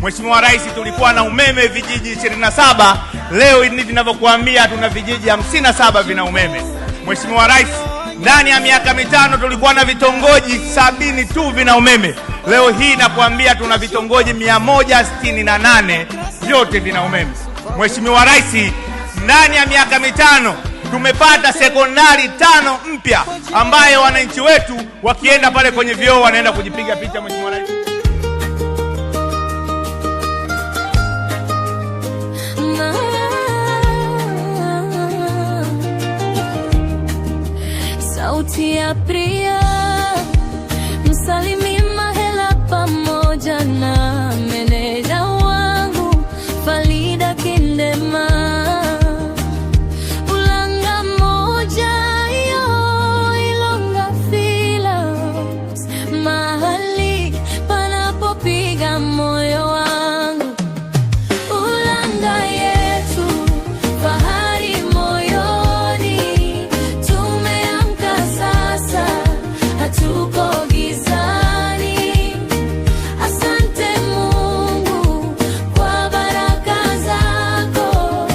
Mheshimiwa Rais, tulikuwa na umeme vijiji 27, leo hivi ninavyokuambia tuna vijiji 57 vina umeme. Mheshimiwa Rais, ndani ya miaka mitano tulikuwa na vitongoji 70 tu vina umeme. Leo hii nakuambia tuna vitongoji 168 vyote vina umeme. Mheshimiwa Rais, ndani ya miaka mitano tumepata sekondari 5 mpya ambaye wananchi wetu wakienda pale kwenye vyoo wanaenda kujipiga picha. Mheshimiwa Rais, sauti ya Priya, Msalimi Mahela pamoja na meneja wangu Falida Kindema. Ulanga moja yo Ilonga Films, mahali panapopiga moyo wangu. Ulanga yetu fahari moyoni, tumeamka sasa hatuko gizani. Asante Mungu kwa baraka zako,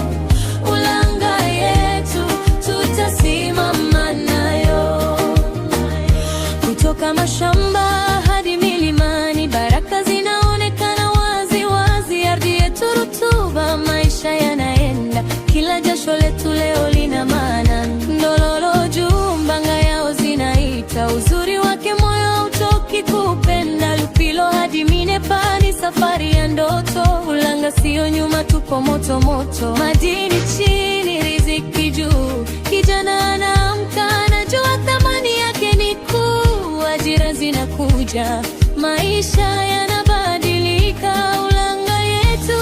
Ulanga yetu tutasimama nayo. Kutoka mashamba hadi milimani, baraka zinaonekana wazi wazi. Ardhi yetu rutuba, maisha yanaenda, kila jasho letu leo lina maana. Ndololo juu, mbanga yao zinaita, uzuri wake moyo hauchoki kupenda. Lupilo hadi Minepani, safari ya ndoto. Ulanga sio nyuma, tupo moto moto. Madini chini, riziki juu, kijana anaamka anajua thamani yake ni kuu. Ajira zinakuja, maisha yanabadilika. Ulanga yetu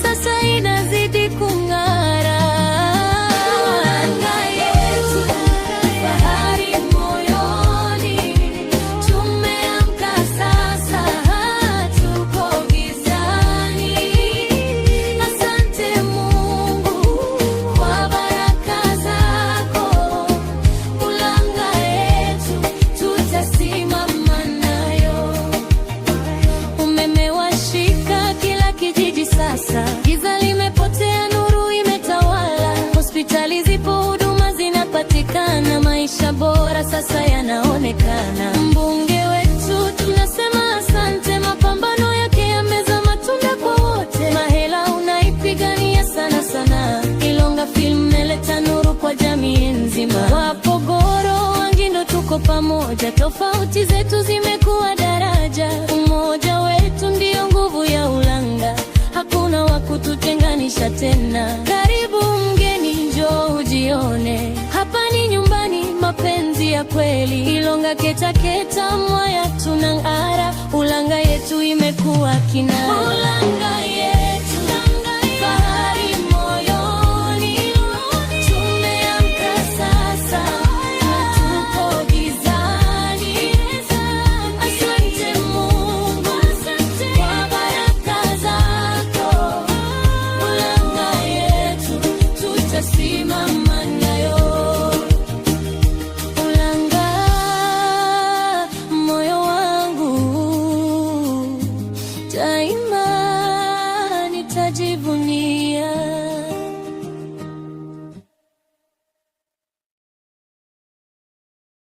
sasa inazidi kung'ara. Ulanga yetu fahari moyoni, tumeamka sasa hatuko gizani. Asante Mungu kwa baraka zako, Ulanga yetu tutasimama nayo. Umeme washika kila kijiji sasa, giza limepotea, nuru imetawala. Hospitali zipo, huduma zinapatikana, maisha bora sasa yanaonekana. Mbunge wetu tunasema asante, mapambano yake yamezaa matunda kwa wote. Mahela unaipigania sana sana, Ilonga Film meleta nuru kwa jamii nzima. Wapogoro Wangindo tuko pamoja, tofauti zetu zimekuwa daraja. Umoja wetu ndio nguvu ya Ulanga, hakuna wa kututenganisha tena. Karibu mgeni, njoo ujione, hapa ni nyumbani, mapenzi ya kweli. Ilonga keta keta, Mwaya tunang'ara, Ulanga yetu imekuwa kinara.